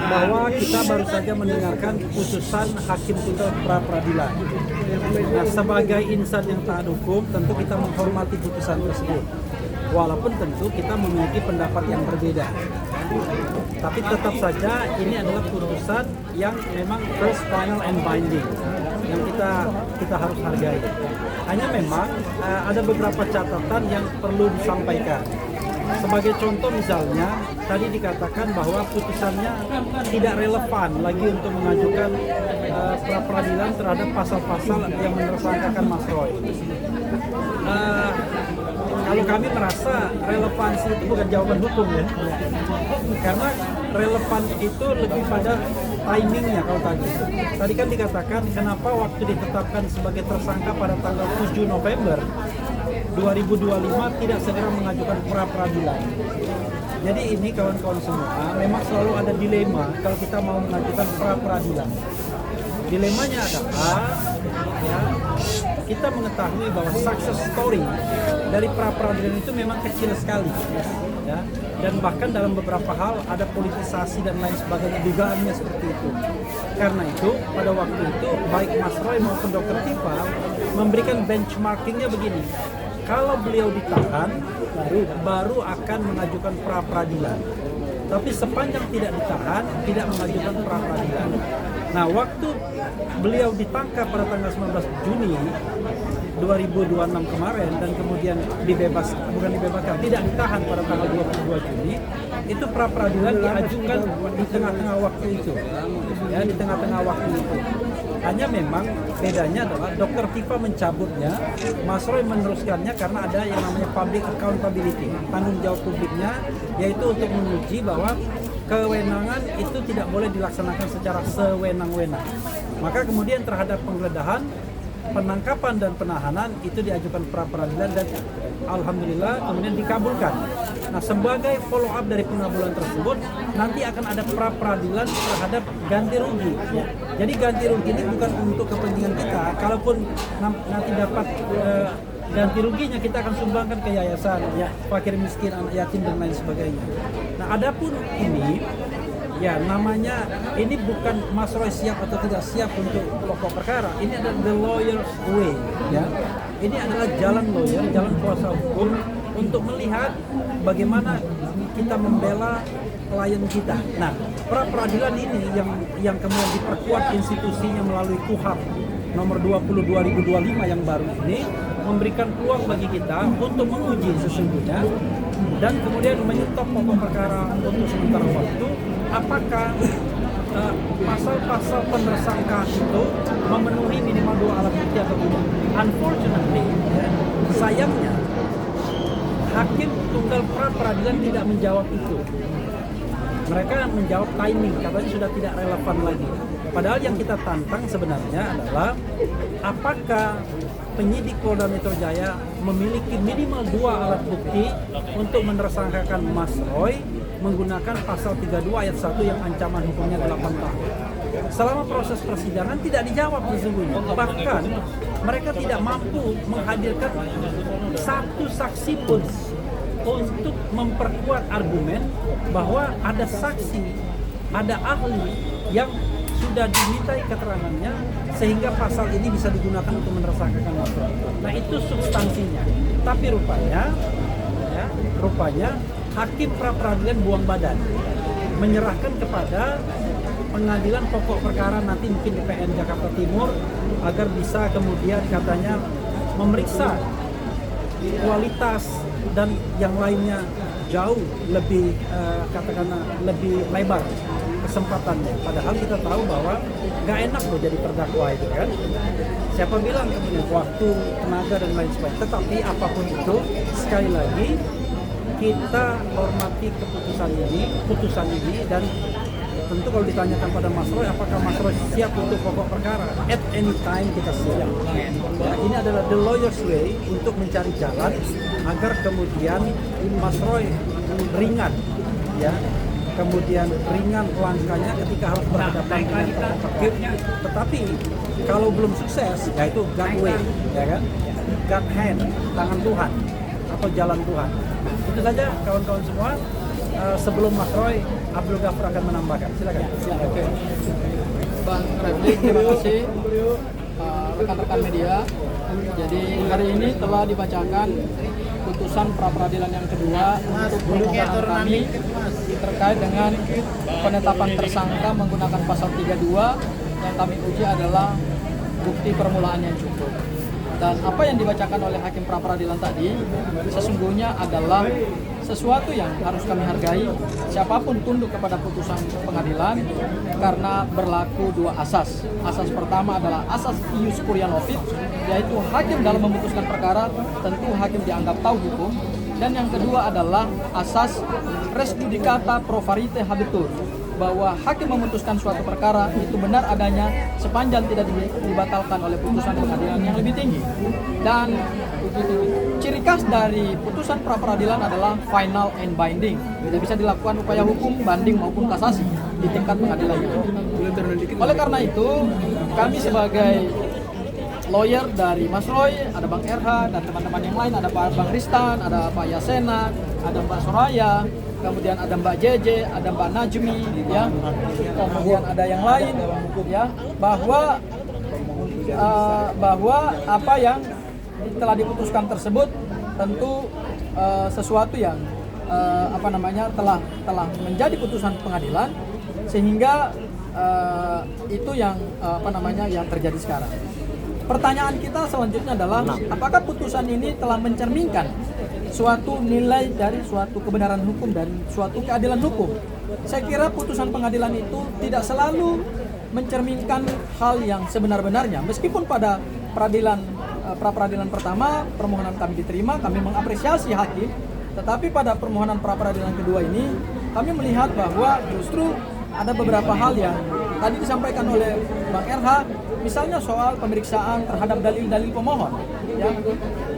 bahwa kita baru saja mendengarkan putusan Hakim Tunggal pra peradilan. Nah, sebagai insan yang taat hukum, tentu kita menghormati putusan tersebut. Walaupun tentu kita memiliki pendapat yang berbeda. Tapi tetap saja ini adalah putusan yang memang first, final, and binding yang kita harus hargai. Hanya memang ada beberapa catatan yang perlu disampaikan. Sebagai contoh misalnya, tadi dikatakan bahwa putusannya tidak relevan lagi untuk mengajukan pra peradilan terhadap pasal-pasal yang menersangkakan Mas Roy. Kalau kami merasa relevansi itu bukan jawaban hukum ya, karena relevan itu lebih pada timingnya. Kalau tadi kan dikatakan kenapa waktu ditetapkan sebagai tersangka pada tanggal 7 November 2025 tidak segera mengajukan pra peradilan. Jadi ini kawan-kawan semua memang selalu ada dilema kalau kita mau mengajukan pra peradilan. Dilemanya adalah ya, kita mengetahui bahwa success story dari pra peradilan itu memang kecil sekali ya, dan bahkan dalam beberapa hal ada politisasi dan lain sebagainya, dugaannya seperti itu. Karena itu pada waktu itu baik Mas Roy maupun Dr. Tifa memberikan benchmarkingnya begini: kalau beliau ditahan baru akan mengajukan pra peradilan, tapi sepanjang tidak ditahan tidak mengajukan pra peradilan. Nah, waktu beliau ditangkap pada tanggal 19 Juni 2026 kemarin dan kemudian dibebaskan, tidak ditahan pada tanggal 22 Juni, itu pra peradilan diajukan di tengah-tengah waktu itu. Ya, di tengah-tengah waktu itu. Hanya memang bedanya adalah Dr. Tifa mencabutnya, Mas Roy meneruskannya karena ada yang namanya public accountability, tanggung jawab publiknya, yaitu untuk menguji bahwa kewenangan itu tidak boleh dilaksanakan secara sewenang-wenang. Maka kemudian terhadap penggeledahan, penangkapan dan penahanan itu diajukan pra peradilan dan alhamdulillah kemudian dikabulkan. Nah, sebagai follow up dari pengabulan tersebut, nanti akan ada pra peradilan terhadap ganti rugi. Ya. Jadi ganti rugi ini bukan untuk kepentingan kita. Kalaupun nanti dapat ganti ruginya, kita akan sumbangkan ke yayasan, ya, fakir miskin, anak yatim dan lain sebagainya. Nah, adapun ini, ya namanya ini bukan Mas Roy siap atau tidak siap untuk pokok perkara. Ini adalah the lawyer's way, ya. Ini adalah jalan lawyer, jalan kuasa hukum untuk melihat bagaimana kita membela klien kita. Nah, pra peradilan ini yang kemudian diperkuat institusinya melalui KUHP nomor 20 2025 yang baru ini memberikan peluang bagi kita untuk menguji sesungguhnya dan kemudian menyetop pokok perkara untuk sementara waktu apakah pasal-pasal penersangkaan itu memenuhi minimal 2 alat bukti atau tidak. Unfortunately, ya, sayangnya Hakim Tunggal pra peradilan tidak menjawab itu. Mereka menjawab timing, katanya sudah tidak relevan lagi. Padahal yang kita tantang sebenarnya adalah apakah penyidik Polda Metro Jaya memiliki minimal 2 alat bukti untuk menersangkakan Mas Roy menggunakan pasal 32 ayat 1 yang ancaman hukumnya 8 tahun. Selama proses persidangan tidak dijawab sesungguhnya. Bahkan mereka tidak mampu menghadirkan satu saksi pun untuk memperkuat argumen bahwa ada saksi, ada ahli yang sudah dimintai keterangannya sehingga pasal ini bisa digunakan untuk menersangkakan Mas Roy. Nah, itu substansinya. Tapi rupanya Hakim pra peradilan buang badan, menyerahkan kepada pengadilan pokok perkara nanti mungkin di PN Jakarta Timur agar bisa kemudian katanya memeriksa kualitas dan yang lainnya jauh lebih katakanlah lebih lebar kesempatannya. Padahal kita tahu bahwa nggak enak loh jadi terdakwa itu kan. Siapa bilang kemudian waktu, tenaga dan lain sebagainya. Tetapi apapun itu, sekali lagi kita hormati putusan ini dan tentu kalau ditanyakan pada Mas Roy apakah Mas Roy siap untuk pokok perkara, at any time kita siap. Ya, ini adalah the lawyer's way untuk mencari jalan agar kemudian Mas Roy ringan, ya, kemudian ringan langkahnya ketika harus berhadapan dengan Hakim. Tetapi kalau belum sukses, yaitu God way, ya kan, God hand, tangan Tuhan atau jalan Tuhan. Itu saja kawan-kawan semua. sebelum Mas Roy, Abdul Ghafur akan menambahkan. Silakan. Ya, oke. Bang Refli, terima kasih rekan-rekan media. Jadi hari ini telah dibacakan putusan pra peradilan yang kedua untuk permohonan kami terkait dengan penetapan tersangka menggunakan pasal 32 yang kami uji adalah bukti permulaan yang cukup. Dan apa yang dibacakan oleh hakim pra peradilan tadi sesungguhnya adalah sesuatu yang harus kami hargai. Siapapun tunduk kepada putusan pengadilan karena berlaku dua asas. Asas pertama adalah asas ius curia novit, yaitu hakim dalam memutuskan perkara tentu hakim dianggap tahu hukum. Dan yang kedua adalah asas res judicata pro varite habetur, bahwa hakim memutuskan suatu perkara itu benar adanya sepanjang tidak dibatalkan oleh putusan pengadilan yang lebih tinggi. Dan ciri khas dari putusan pra peradilan adalah final and binding. Tidak bisa dilakukan upaya hukum, banding maupun kasasi di tingkat pengadilan itu. Oleh karena itu, kami sebagai lawyer dari Mas Roy, ada Bang RH dan teman-teman yang lain, ada Pak Bang Ristan, ada Pak Yasena, ada Mbak Soraya, kemudian ada Mbak JJ, ada Mbak Najmi, ya, kemudian ada yang lain, ya, bahwa apa yang telah diputuskan tersebut tentu sesuatu yang telah menjadi putusan pengadilan, sehingga itu yang yang terjadi sekarang. Pertanyaan kita selanjutnya adalah apakah putusan ini telah mencerminkan suatu nilai dari suatu kebenaran hukum dan suatu keadilan hukum. Saya kira putusan pengadilan itu tidak selalu mencerminkan hal yang sebenar-benarnya. Meskipun pada pra peradilan pertama permohonan kami diterima, kami mengapresiasi hakim, tetapi pada permohonan pra peradilan kedua ini kami melihat bahwa justru ada beberapa hal yang tadi disampaikan oleh Bang RH, misalnya soal pemeriksaan terhadap dalil-dalil pemohon, ya.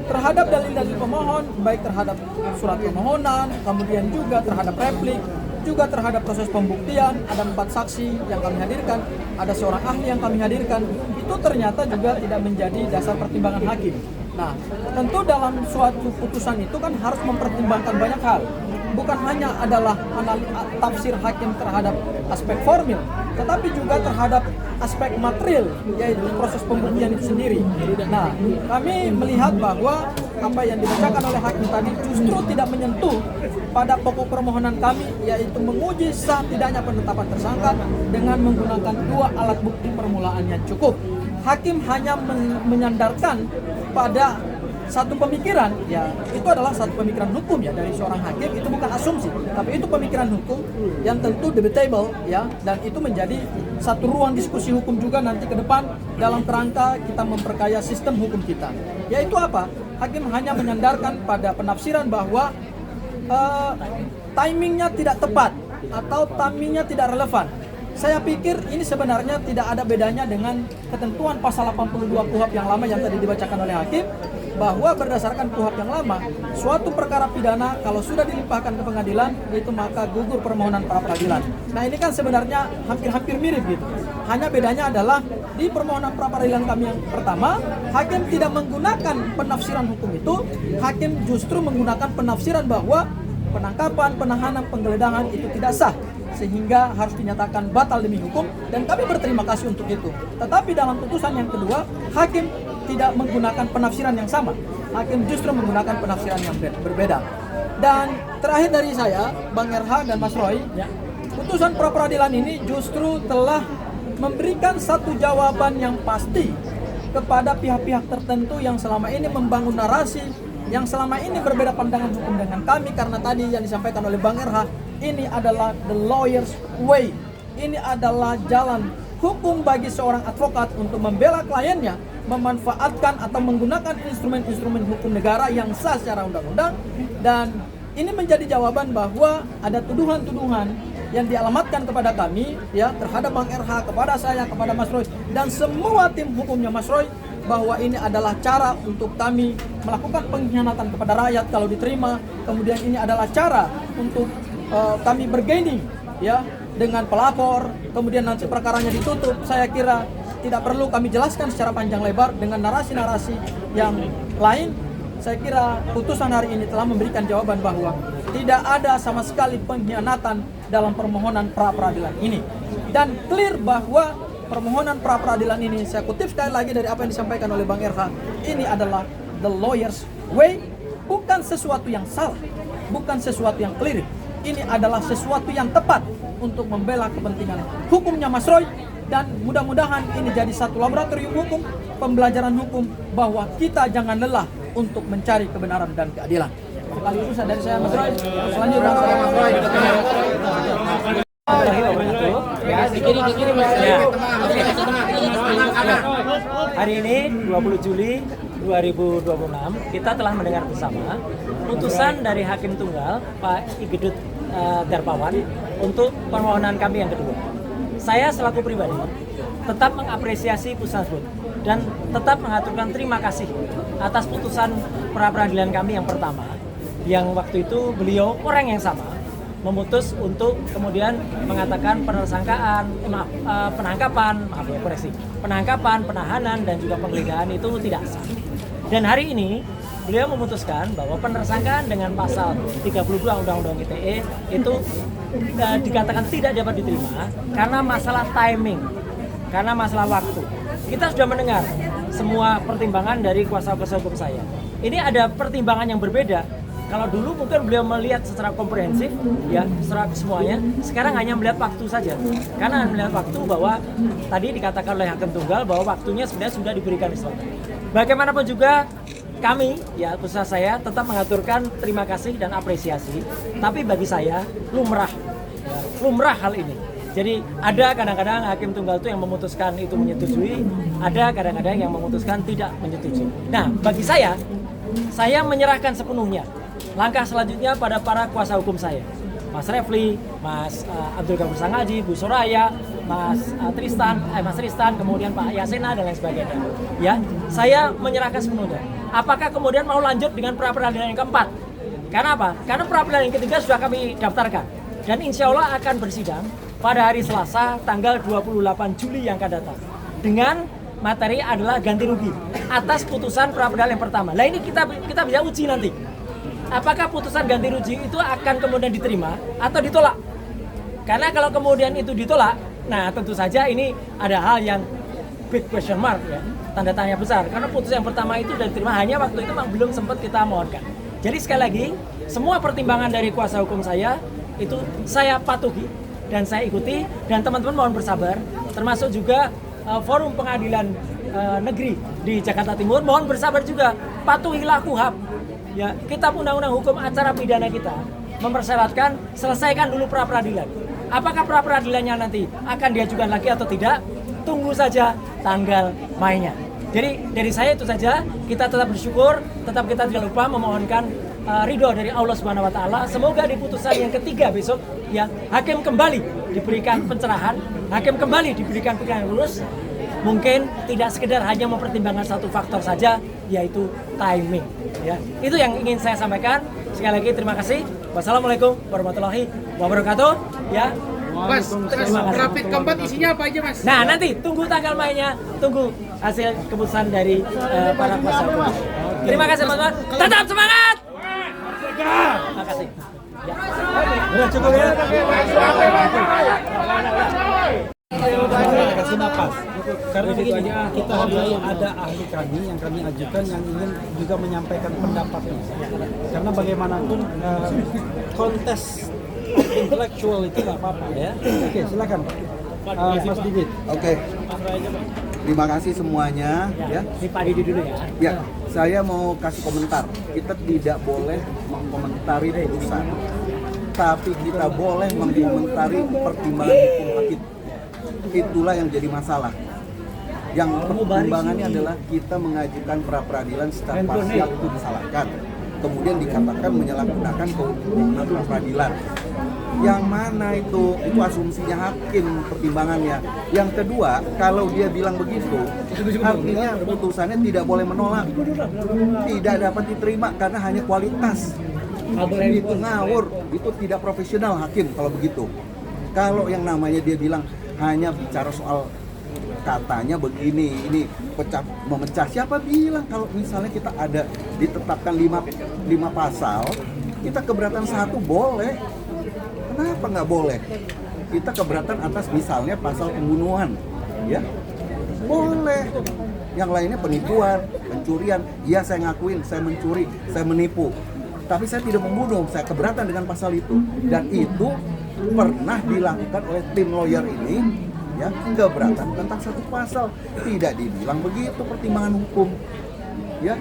Terhadap dalil-dalil pemohon, baik terhadap surat permohonan, kemudian juga terhadap replik, juga terhadap proses pembuktian, ada 4 saksi yang kami hadirkan, ada seorang ahli yang kami hadirkan, itu ternyata juga tidak menjadi dasar pertimbangan hakim. Nah, tentu dalam suatu putusan itu kan harus mempertimbangkan banyak hal. Bukan hanya adalah tafsir hakim terhadap aspek formil, tetapi juga terhadap aspek material, yaitu proses pembuktian itu sendiri. Nah, kami melihat bahwa apa yang dibacakan oleh hakim tadi justru tidak menyentuh pada pokok permohonan kami, yaitu menguji sah tidaknya penetapan tersangka dengan menggunakan 2 alat bukti permulaan yang cukup. Hakim hanya menyandarkan pada satu pemikiran, ya itu adalah satu pemikiran hukum ya dari seorang hakim, itu bukan asumsi, tapi itu pemikiran hukum yang tentu debatable, ya, dan itu menjadi satu ruang diskusi hukum juga nanti ke depan dalam kerangka kita memperkaya sistem hukum kita. Yaitu apa? Hakim hanya menyandarkan pada penafsiran bahwa timingnya tidak tepat atau timingnya tidak relevan. Saya pikir ini sebenarnya tidak ada bedanya dengan ketentuan pasal 82 KUHP yang lama yang tadi dibacakan oleh hakim, bahwa berdasarkan KUHP yang lama, suatu perkara pidana kalau sudah dilimpahkan ke pengadilan, itu maka gugur permohonan pra peradilan. Nah, ini kan sebenarnya hampir-hampir mirip gitu. Hanya bedanya adalah di permohonan pra peradilan kami yang pertama, hakim tidak menggunakan penafsiran hukum itu, hakim justru menggunakan penafsiran bahwa penangkapan, penahanan, penggeledahan itu tidak sah, sehingga harus dinyatakan batal demi hukum, dan kami berterima kasih untuk itu. Tetapi dalam putusan yang kedua, hakim tidak menggunakan penafsiran yang sama. Hakim justru menggunakan penafsiran yang berbeda. Dan terakhir dari saya, Bang RH dan Mas Roy, putusan pra peradilan ini justru telah memberikan satu jawaban yang pasti kepada pihak-pihak tertentu yang selama ini membangun narasi, yang selama ini berbeda pandangan hukum dengan kami, karena tadi yang disampaikan oleh Bang RH, ini adalah the lawyer's way. Ini adalah jalan hukum bagi seorang advokat untuk membela kliennya, memanfaatkan atau menggunakan instrumen-instrumen hukum negara yang sah secara undang-undang. Dan ini menjadi jawaban bahwa ada tuduhan-tuduhan yang dialamatkan kepada kami, ya, terhadap Bang RH, kepada saya, kepada Mas Roy, dan semua tim hukumnya Mas Roy, bahwa ini adalah cara untuk kami melakukan pengkhianatan kepada rakyat kalau diterima. Kemudian ini adalah cara untuk kami bergaining, ya, dengan pelapor, kemudian nanti perkaranya ditutup. Saya kira tidak perlu kami jelaskan secara panjang lebar dengan narasi-narasi yang lain. Saya kira putusan hari ini telah memberikan jawaban bahwa tidak ada sama sekali pengkhianatan dalam permohonan pra-peradilan ini. Dan clear bahwa permohonan pra-peradilan ini, saya kutip sekali lagi dari apa yang disampaikan oleh Bang Erha, ini adalah the lawyer's way, bukan sesuatu yang salah, bukan sesuatu yang clear. Ini adalah sesuatu yang tepat untuk membela kepentingan hukumnya Mas Roy, dan mudah-mudahan ini jadi satu laboratorium hukum, pembelajaran hukum, bahwa kita jangan lelah untuk mencari kebenaran dan keadilan. Kali itu dari saya Mas Roy, selanjutnya saya Mas Roy. Ya, di kiri Mas. Ya. Hari ini 20 Juli 2026 kita telah mendengar bersama putusan dari Hakim Tunggal Pak Igedut Darpawan untuk permohonan kami yang kedua. Saya selaku pribadi tetap mengapresiasi putusan tersebut dan tetap mengaturkan terima kasih atas putusan pra-peradilan kami yang pertama, yang waktu itu beliau orang yang sama memutus untuk kemudian mengatakan penangkapan, penahanan dan juga penggeledahan itu tidak sah. Dan hari ini beliau memutuskan bahwa penersangkaan dengan pasal 32 Undang-Undang ITE itu dikatakan tidak dapat diterima karena masalah timing, karena masalah waktu. Kita sudah mendengar semua pertimbangan dari kuasa hukum saya. Ini ada pertimbangan yang berbeda. Kalau dulu mungkin beliau melihat secara komprehensif, ya, secara semuanya. Sekarang hanya melihat waktu saja. Karena melihat waktu bahwa tadi dikatakan oleh Hakim Tunggal bahwa waktunya sebenarnya sudah diberikan Islam. Bagaimanapun juga kami, ya, khususnya saya tetap mengaturkan terima kasih dan apresiasi. Tapi bagi saya lumrah, ya, lumrah hal ini. Jadi ada kadang-kadang Hakim Tunggal itu yang memutuskan itu menyetujui, ada kadang-kadang yang memutuskan tidak menyetujui. Nah, bagi saya menyerahkan sepenuhnya langkah selanjutnya pada para kuasa hukum saya, Mas Refli, Mas Abdul Ghafur Sangaji, Bu Soraya, Mas Tristan, kemudian Pak Yasena dan lain sebagainya. Ya, saya menyerahkan sepenuhnya. Apakah kemudian mau lanjut dengan pra-peradilan yang keempat? Karena apa? Karena pra-peradilan yang ketiga sudah kami daftarkan dan insya Allah akan bersidang pada hari Selasa tanggal 28 Juli yang akan datang dengan materi adalah ganti rugi atas putusan pra-peradilan yang pertama. Nah, ini kita bisa uji nanti. Apakah putusan ganti rugi itu akan kemudian diterima atau ditolak? Karena kalau kemudian itu ditolak, nah tentu saja ini ada hal yang big question mark, ya, tanda tanya besar. Karena putusan yang pertama itu sudah diterima, hanya waktu itu belum sempat kita mohonkan. Jadi sekali lagi, semua pertimbangan dari kuasa hukum saya itu saya patuhi dan saya ikuti, dan teman-teman mohon bersabar, termasuk juga forum pengadilan negeri di Jakarta Timur mohon bersabar juga, patuhilah KUHAP. Ya, kitab undang-undang hukum acara pidana kita mempersyaratkan selesaikan dulu pra-peradilan. Apakah pra-peradilannya nanti akan diajukan lagi atau tidak? Tunggu saja tanggal mainnya. Jadi dari saya itu saja, kita tetap bersyukur, tetap kita tidak lupa memohonkan ridho dari Allah Subhanahu wa taala. Semoga di putusan yang ketiga besok, ya, hakim kembali diberikan pencerahan, hakim kembali diberikan pikiran yang lurus. Mungkin tidak sekedar hanya mempertimbangkan satu faktor saja, yaitu timing. Ya, itu yang ingin saya sampaikan. Sekali lagi terima kasih. Wassalamualaikum warahmatullahi wabarakatuh. Ya, Mas, terus rapid keempat isinya apa aja, Mas? nah nanti tunggu tanggal mainnya, tunggu hasil keputusan dari para kuasa hukum. Terima kasih teman-teman. Tetap semangat. Terima kasih. Ya. Udah cukup ya. Kasih napas. Karena begini, kita harus ada ahli kami yang kami ajukan yang ingin juga menyampaikan pendapatnya. Karena bagaimanapun kontes intelektual itu nggak apa-apa, ya. Oke, silakan Mas Didit. Oke. Terima kasih semuanya, ya. Di Pak Didi dulu ya. Ya, saya mau kasih komentar. Kita tidak boleh mengomentari putusan, tapi kita boleh mengomentari pertimbangan hukum hakim. Itulah yang jadi masalah. Yang pertimbangannya adalah kita mengajukan pra-peradilan secara parsial itu disalahkan. Kemudian dikatakan menyalahgunakan kewenangan pra-peradilan. Yang mana itu asumsinya hakim pertimbangannya. Yang kedua, kalau dia bilang begitu, artinya putusannya tidak boleh menolak, tidak dapat diterima karena hanya kualitas. Itu ngawur, itu tidak profesional hakim kalau begitu. Kalau yang namanya dia bilang hanya bicara soal katanya begini, ini memecah. Siapa bilang kalau misalnya kita ada ditetapkan 5 pasal Kita keberatan satu boleh, kenapa nggak boleh? Kita keberatan atas misalnya pasal pembunuhan, ya boleh. Yang lainnya penipuan, pencurian, iya saya ngakuin, saya mencuri, saya menipu, tapi saya tidak membunuh, saya keberatan dengan pasal itu. Dan itu pernah dilakukan oleh tim lawyer ini, ya, keberatan tentang satu pasal. Tidak dibilang begitu pertimbangan hukum, ya,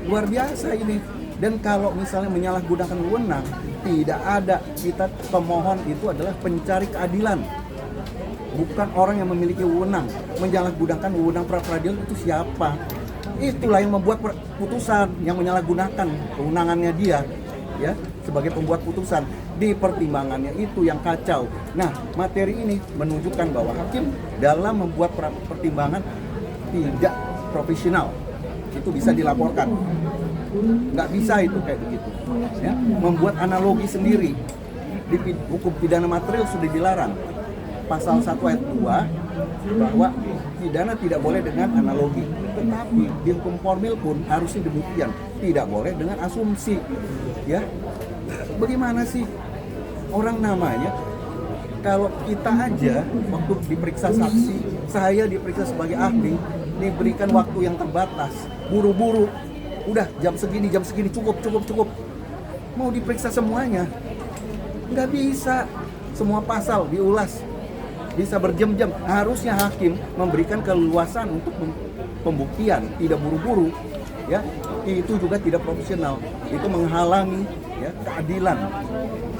luar biasa ini. Dan kalau misalnya menyalahgunakan wewenang, tidak ada. Kita pemohon itu adalah pencari keadilan, bukan orang yang memiliki wewenang. Menyalahgunakan wewenang pra-peradilan itu siapa? Itulah yang membuat putusan, yang menyalahgunakan kewenangannya dia, ya, sebagai pembuat putusan. Di pertimbangannya itu yang kacau. Nah, materi ini menunjukkan bahwa hakim dalam membuat pertimbangan tidak profesional. Itu bisa dilaporkan. Nggak bisa itu kayak begitu, ya. Membuat analogi sendiri. Di hukum pidana material sudah dilarang. Pasal 1 ayat 2 bahwa pidana tidak boleh dengan analogi. Tetapi di hukum formil pun harusnya demikian. Tidak boleh dengan asumsi, ya. Bagaimana sih orang namanya, kalau kita aja waktu diperiksa saksi, saya diperiksa sebagai ahli, diberikan waktu yang terbatas, buru-buru, udah jam segini cukup. Mau diperiksa semuanya, nggak bisa. Semua pasal diulas, bisa berjam-jam. Harusnya hakim memberikan keleluasan untuk pembuktian, tidak buru-buru, ya. Itu juga tidak profesional. Itu menghalangi, ya, keadilan,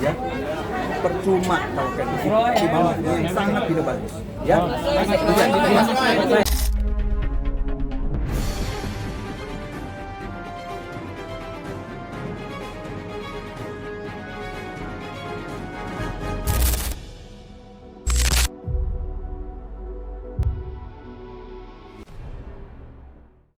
ya. Percuma kalau kayak gitu. Yang sangat tidak bagus, ya.